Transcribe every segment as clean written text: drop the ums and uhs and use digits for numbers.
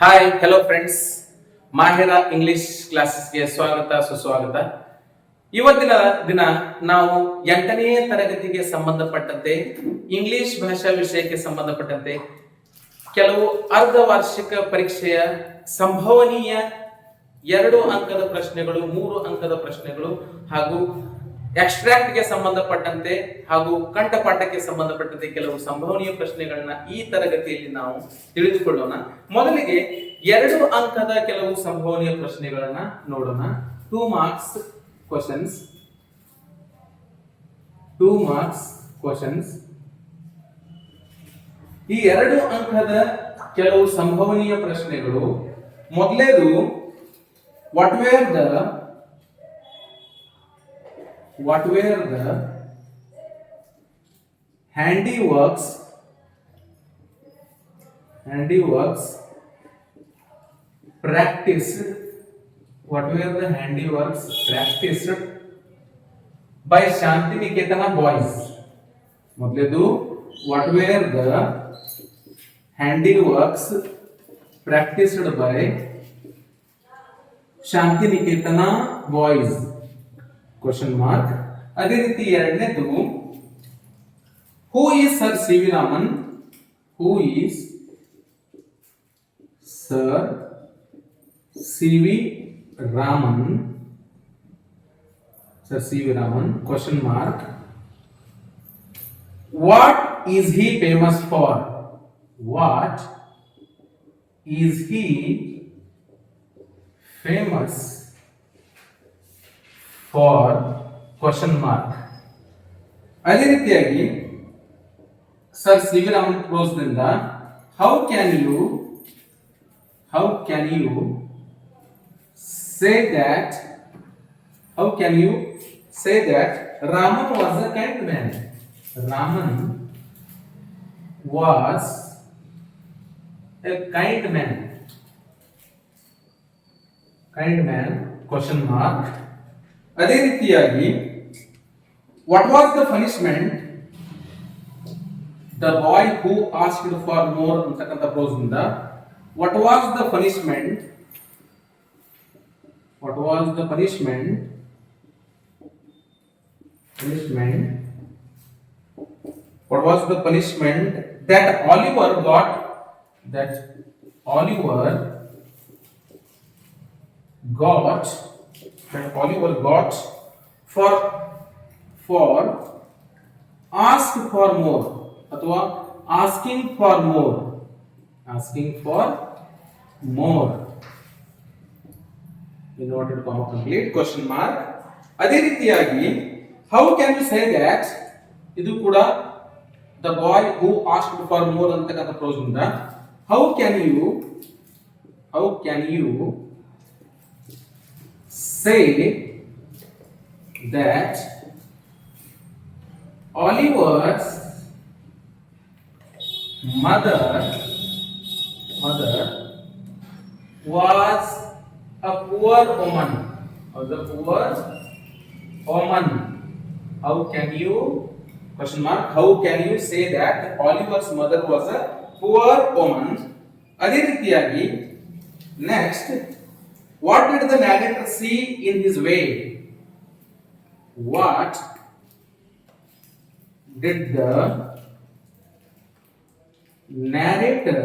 Hi hello friends, ಮಾಹಿರಾ English ಕ್ಲಾಸಸ್ಗೆ ಸ್ವಾಗತ ಸುಸ್ವಾಗತ. ಇವತ್ತಿನ ದಿನ ನಾವು 8ನೇ ತರಗತಿಗೆ ಸಂಬಂಧಪಟ್ಟಂತೆ ಇಂಗ್ಲಿಷ್ ಭಾಷಾ ವಿಷಯಕ್ಕೆ ಸಂಬಂಧಪಟ್ಟಂತೆ ಕೆಲವು ಅರ್ಧ ವಾರ್ಷಿಕ ಪರೀಕ್ಷೆಯ ಸಂಭವನೀಯ 2 ಅಂಕದ ಪ್ರಶ್ನೆಗಳು, 3 ಅಂಕದ ಪ್ರಶ್ನೆಗಳು ಹಾಗೂ ಎಕ್ಸ್ಟ್ರಾಕ್ಟ್ಗೆ ಸಂಬಂಧಪಟ್ಟಂತೆ ಹಾಗೂ ಕಂಠಪಾಠಕ್ಕೆ ಸಂಬಂಧಪಟ್ಟಂತೆ ಕೆಲವು ಸಂಭವನೀಯ ಪ್ರಶ್ನೆಗಳನ್ನ ಈ ತರಗತಿಯಲ್ಲಿ ನಾವು ತಿಳಿದುಕೊಳ್ಳೋಣ. ಮೊದಲಿಗೆ 2 ಅಂಕದ ಕೆಲವು ಸಂಭವನೀಯ ಪ್ರಶ್ನೆಗಳನ್ನ ನೋಡೋಣ. 2 ಮಾರ್ಕ್ಸ್ ಕ್ವಶನ್ಸ್. ಈ 2 ಅಂಕದ ಕೆಲವು ಸಂಭವನೀಯ ಪ್ರಶ್ನೆಗಳು. ಮೊದಲೇದು, what were the handiworks practiced by Shantiniketana boys? ಮೊದಲೇದು, what were the handiworks practiced by Shantiniketana boys? Question mark. ಅದೇ ರೀತಿ ಎರಡನೇದು, who is sir c v Raman? Question mark. What is he famous for? Question mark. ಅದೇ ರೀತಿಯಾಗಿ sir c v Raman close ದಿಂದ, how can you say that Raman was a kind man. Question mark. ಅದೇ ರೀತಿಯಾಗಿ, what was the punishment the bye who asked for more ಅಂತಕ್ಕಂಥ close ಇಂದ, what was the punishment that Oliver got for ask for more ಅಥವಾ asking for more. Inverted comma complete. Question mark. ಅದೇ ರೀತಿಯಾಗಿ, how can you say that? ಇದು ಕೂಡ the boy who asked for more ಅಂತಕ್ಕಂಥ close ಇಂದ, how can you say that Oliver's mother was a poor woman? How can you say that Oliver's mother was a poor woman? ಅದೇ ರೀತಿಯಾಗಿ next, what did the narrator see in his way? What did the narrator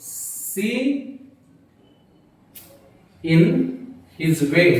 see in his way?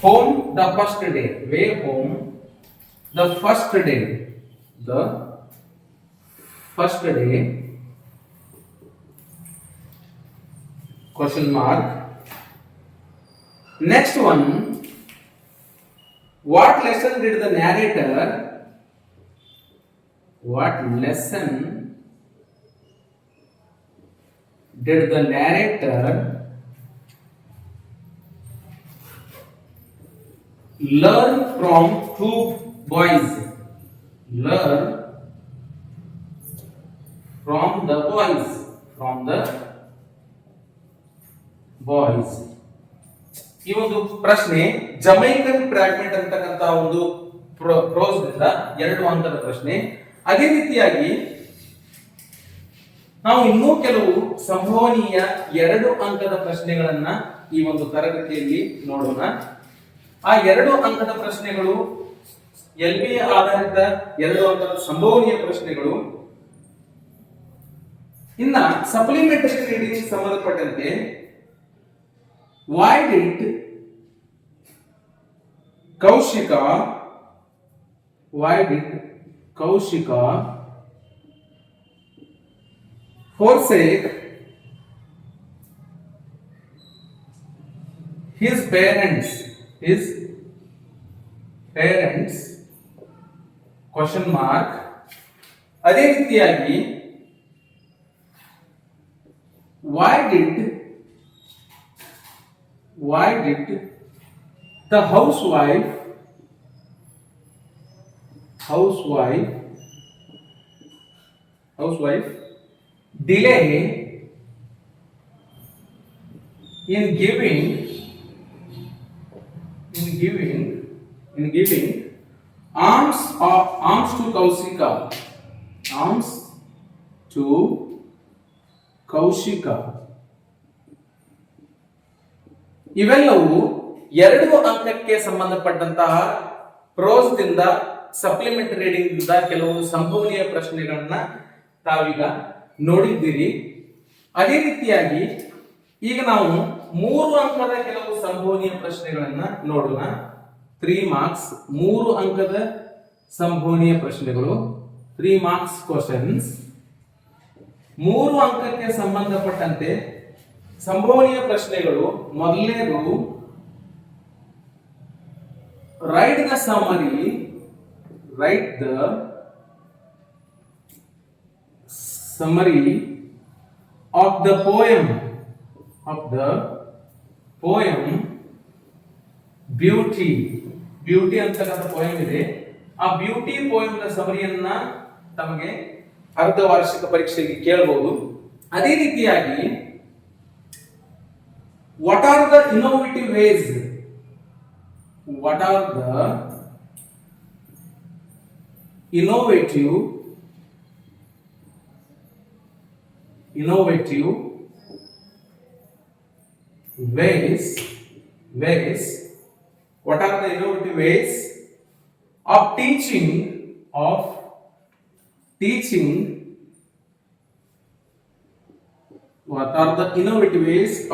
Home the first day. Way home the first day. Question mark. Next one, what lesson did the narrator learn from two boys? From the boys. ಈ ಒಂದು ಪ್ರಶ್ನೆ Jamaican fragment ಅಂತಕ್ಕಂತ ಒಂದು pros ದಿಂದ 2 ಅಂಕದ ಪ್ರಶ್ನೆ. ಅದೇ ರೀತಿಯಾಗಿ ನಾವು ಇನ್ನೂ ಕೆಲವು ಸಂಭವನೀಯ 2 ಅಂಕದ ಪ್ರಶ್ನೆಗಳನ್ನ ಈ ಒಂದು ತರಗತಿಯಲ್ಲಿ ನೋಡೋಣ. ಆ 2 ಅಂಕದ ಪ್ರಶ್ನೆಗಳು LB ಆಧಾರಿತ 2 ಅಂಕದ ಸಂಭವನೀಯ ಪ್ರಶ್ನೆಗಳು. ಇನ್ನ ಸಪ್ಲಿಮೆಂಟರಿ ರೀಡಿಂಗ್ ಸಂಬಂಧಪಟ್ಟಂತೆ why did Kaushika forsake his parents question mark. ಅದೇ ರೀತಿಯಾಗಿ why did the housewife delay in giving alms to Kaushika. ಇವೆಲ್ಲವೂ 2 ಅಂಕಕ್ಕೆ ಸಂಬಂಧಪಟ್ಟಂತಹ ಪ್ರೋಸ್ ದಿಂದ ಸಪ್ಲಿಮೆಂಟರಿ ರೀಡಿಂಗ್ ದಿಂದ ಕೆಲವು ಸಂಭವನೀಯ ಪ್ರಶ್ನೆಗಳನ್ನ ತಾವೀಗ ನೋಡಿದ್ದೀರಿ. ಅದೇ ರೀತಿಯಾಗಿ ಈಗ ನಾವು 3 ಅಂಕದ ಕೆಲವು ಸಂಭವನೀಯ ಪ್ರಶ್ನೆಗಳನ್ನ ನೋಡೋಣ. 3 ಮಾರ್ಕ್ಸ್ 3 ಅಂಕದ ಸಂಭವನೀಯ ಪ್ರಶ್ನೆಗಳು, 3 ಮಾರ್ಕ್ಸ್ ಕ್ವಶನ್ಸ್. 3 ಅಂಕಕ್ಕೆ ಸಂಬಂಧಪಟ್ಟಂತೆ ಸಂಭವನೀಯ ಪ್ರಶ್ನೆಗಳು. ಮೊದಲನೇದು write the summary of the poem beauty ಅಂತಕ್ಕಂಥ ಪೋಯಂ ಇದೆ. ಆ ಬ್ಯೂಟಿ ಪೋಯಂ ನ ಸಮರಿಯನ್ನ ತಮಗೆ ಅರ್ಧ ವಾರ್ಷಿಕ ಪರೀಕ್ಷೆಗೆ ಕೇಳಬಹುದು. ಅದೇ ರೀತಿಯಾಗಿ what are the innovative ways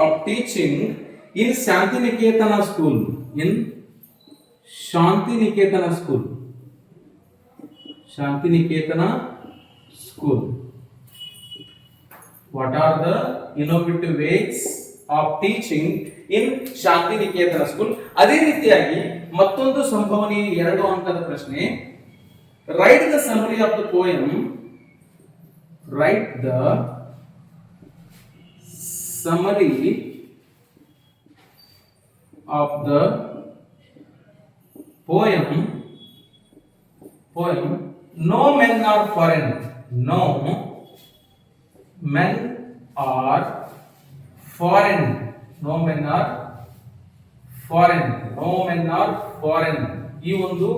of teaching in Shantiniketana school? What are the innovative ways of teaching in Shantiniketana school? ಅದೇ ರೀತಿಯಾಗಿ ಮತ್ತೊಂದು ಸಂಭವನೀಯ 2 ಅಂಕದ ಪ್ರಶ್ನೆ, write the summary of the poem. No men are foreign. ಈ ಒಂದು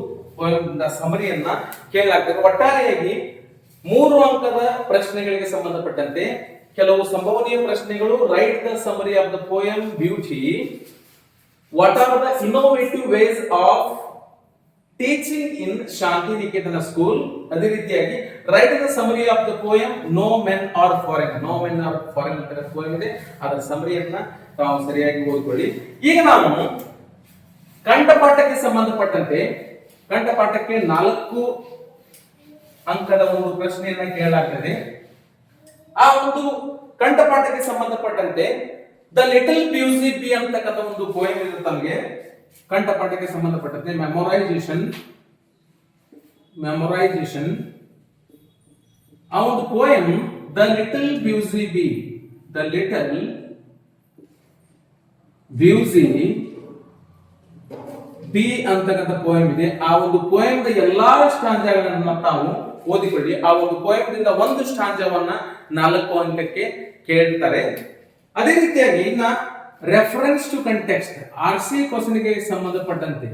ಸಮರಿಯನ್ನ ಕೇಳಲಾಗ್ತದೆ. ಒಟ್ಟಾರೆಯಾಗಿ 3 ಅಂಕದ ಪ್ರಶ್ನೆಗಳಿಗೆ ಸಂಬಂಧಪಟ್ಟಂತೆ ಕೆಲವು ಸಂಭವನೀಯ ಪ್ರಶ್ನೆಗಳು. Write the summary of the poem beauty. What are the innovative ways of teaching in Shantiniketan school. ಅದೇ ರೀತಿಯಾಗಿ write the summary of the poem no men are foreign ಅಂತ ಪೋಯಂ ಇದೆ. ಅದರ ಸಮರಿಯನ್ನ ತಾವು ಸರಿಯಾಗಿ ಓದಿಕೊಳ್ಳಿ. ಈಗ ನಾವು ಕಂಠಪಾಠಕ್ಕೆ ಸಂಬಂಧಪಟ್ಟಂತೆ ಕಂಠಪಾಠಕ್ಕೆ 4 ಅಂಕದ ಒಂದು ಪ್ರಶ್ನೆಯನ್ನ ಕೇಳಲಾಗ್ತದೆ. ಆ ಒಂದು ಕಂಠಪಾಠಕ್ಕೆ ಸಂಬಂಧಪಟ್ಟಂತೆ ದ ಲಿಟಲ್ ಬ್ಯೂಸಿ ಬಿ ಅಂತಕ್ಕಂಥ ಒಂದು ಪೋಯಂ ಇದೆ ತಮಗೆ. ಕಂಠಪಾಠಕ್ಕೆ ಸಂಬಂಧಪಟ್ಟಂತೆ ಮೆಮೊರೈಸೇಷನ್ ಆ ಒಂದು poem the little busy B ಅಂತಕ್ಕಂಥ ಪೋಯಂ ಇದೆ. ಆ ಒಂದು ಪೋಯಂದ ಎಲ್ಲಾ ಸ್ಟಾಂಜಾಗಳನ್ನ ತಾವು ಓದಿಕೊಳ್ಳಿ. ಆ ಒಂದು ಪೋಯಂದಿಂದ ಒಂದು ಸ್ಟಾಂಜವನ್ನ 4 ಅಂಕಕ್ಕೆ ಕೇಳ್ತಾರೆ. ಅದೇ ರೀತಿಯಾಗಿ ಇನ್ನ ರೆಫರೆನ್ಸ್ ಟು ಕಂಟೆಕ್ಸ್ಟ್ RC ಕ್ವಶನ್ಗೆ ಸಂಬಂಧಪಟ್ಟಂತೆ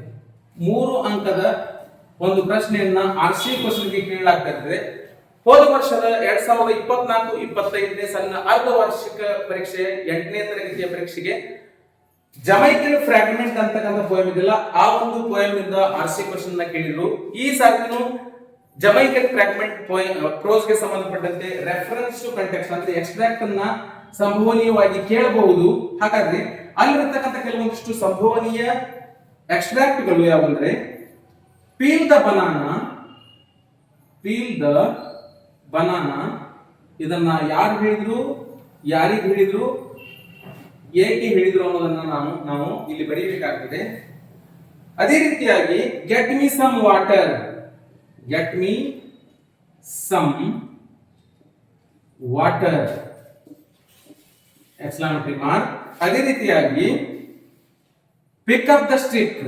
3 ಅಂಕದ ಒಂದು ಪ್ರಶ್ನೆಯನ್ನ RC ಕ್ವಶನ್ಗೆ ಕೇಳಲಾಗ್ತದೆ. ಹೋದ ವರ್ಷದ 2024-25ನೇ ಸಾಲಿನ ಅರ್ಧ ವಾರ್ಷಿಕ ಪರೀಕ್ಷೆ 8ನೇ ತರಗತಿಯ ಪರೀಕ್ಷೆಗೆ ಜಮೈಕನ್ ಫ್ರಾಗ್ಮೆಂಟ್ ಅಂತಕ್ಕಂಥ ಪೋಯಮ್ ಇದೆಯಲ್ಲ, ಆ ಒಂದು ಪೋಯಮ್ ಇಂದ RC ಕ್ವಶನ್ ನ ಕೇಳಿದ್ರು. ಈ ಸಾಲಿನೂ ಜಮೈಕನ್ ಫ್ರಾಗ್ಮೆಂಟ್ ಪ್ರೋಸ್ ಗೆ ಸಂಬಂಧಪಟ್ಟಂತೆ ರೆಫರೆನ್ಸ್ ಟು ಕಂಟೆಕ್ಸ್ಟ್ ಅಂದ್ರೆ ಎಕ್ಸ್ಟ್ರಾಕ್ಟ್ ಅನ್ನ ಸಂಭವನೀಯವಾಗಿ ಕೇಳಬಹುದು. ಹಾಗಾದ್ರೆ ಅಲ್ಲಿರತಕ್ಕಂಥ ಕೆಲವೊಂದಿಷ್ಟು ಸಂಭವನೀಯ ಎಕ್ಸ್ಟ್ರಾಕ್ಟ್ ಗಳು ಯಾವಂದ್ರೆ ಪೀಲ್ ದ ಬನಾನಾ ಇದನ್ನ ಯಾರು ಹೇಳಿದ್ರು, ಯಾರಿಗೆ ಹೇಳಿದ್ರು, ಏಕೆ ಹೇಳಿದ್ರು ಅನ್ನೋದನ್ನ ನಾವು ಇಲ್ಲಿ ಬರೀಬೇಕಾಗ್ತದೆ. ಅದೇ ರೀತಿಯಾಗಿ get me some water exclamatory mark. ಅದೇ ರೀತಿಯಾಗಿ pick up the stick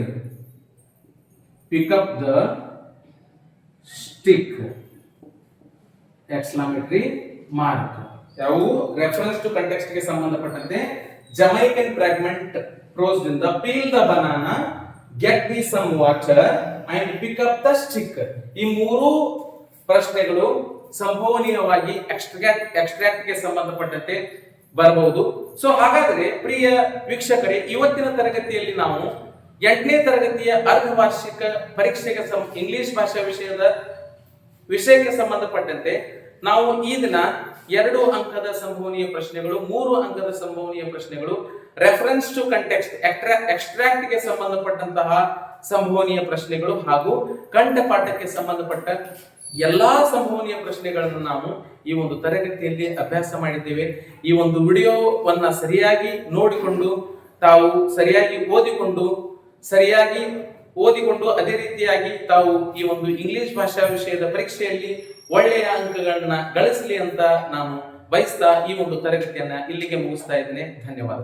exclamatory mark. ಯಾವುವು ರೆಫರೆನ್ಸ್ ಟು ಕಂಟೆಕ್ಸ್ಟ್ ಗೆ ಸಂಬಂಧಪಟ್ಟಂತೆ ಜಮೈಕನ್ ಫ್ರಾಗ್ಮೆಂಟ್ ಪ್ರೋಸ್ ದಿಂದ peel the banana, get me some water and pick up the stick. ಈ ಮೂರು ಪ್ರಶ್ನೆಗಳು ಸಂಭವನೀಯವಾಗಿ ಎಕ್ಸ್ಟ್ರಾಕ್ಟ್ ಗೆ ಸಂಬಂಧಪಟ್ಟಂತೆ ಬರಬಹುದು. ಸೊ ಹಾಗಾದ್ರೆ ಪ್ರಿಯ ವೀಕ್ಷಕರೇ, ಇವತ್ತಿನ ತರಗತಿಯಲ್ಲಿ ನಾವು 8ನೇ ತರಗತಿಯ ಅರ್ಧವಾರ್ಷಿಕ ಪರೀಕ್ಷೆಗೆ ಇಂಗ್ಲಿಷ್ ಭಾಷಾ ವಿಷಯಕ್ಕೆ ಸಂಬಂಧಪಟ್ಟಂತೆ ನಾವು ಈ ದಿನ 2 ಅಂಕದ ಸಂಭವನೀಯ ಪ್ರಶ್ನೆಗಳು, 3 ಅಂಕದ ಸಂಭವನೀಯ ಪ್ರಶ್ನೆಗಳು, ರೆಫರೆನ್ಸ್ ಟು ಕಂಟೆಕ್ಸ್ಟ್ ಎಕ್ಸ್ಟ್ರಾಕ್ಟ್ ಗೆ ಸಂಬಂಧಪಟ್ಟಂತಹ ಸಂಭವನೀಯ ಪ್ರಶ್ನೆಗಳು ಹಾಗೂ ಕಂಠಪಾಠಕ್ಕೆ ಸಂಬಂಧಪಟ್ಟ ಎಲ್ಲಾ ಸಂಭವನೀಯ ಪ್ರಶ್ನೆಗಳನ್ನು ನಾವು ಈ ಒಂದು ತರಗತಿಯಲ್ಲಿ ಅಭ್ಯಾಸ ಮಾಡಿದ್ದೇವೆ. ಈ ಒಂದು ವಿಡಿಯೋವನ್ನ ಸರಿಯಾಗಿ ನೋಡಿಕೊಂಡು ತಾವು ಸರಿಯಾಗಿ ಓದಿಕೊಂಡು ಅದೇ ರೀತಿಯಾಗಿ ತಾವು ಈ ಒಂದು ಇಂಗ್ಲಿಷ್ ಭಾಷಾ ವಿಷಯದ ಪರೀಕ್ಷೆಯಲ್ಲಿ ಒಳ್ಳೆಯ ಅಂಕಗಳನ್ನ ಗಳಿಸಲಿ ಅಂತ ನಾನು ಬಯಸ್ತಾ ಈ ಒಂದು ತರಗತಿಯನ್ನ ಇಲ್ಲಿಗೆ ಮುಗಿಸ್ತಾ ಇದ್ದೇನೆ. ಧನ್ಯವಾದ.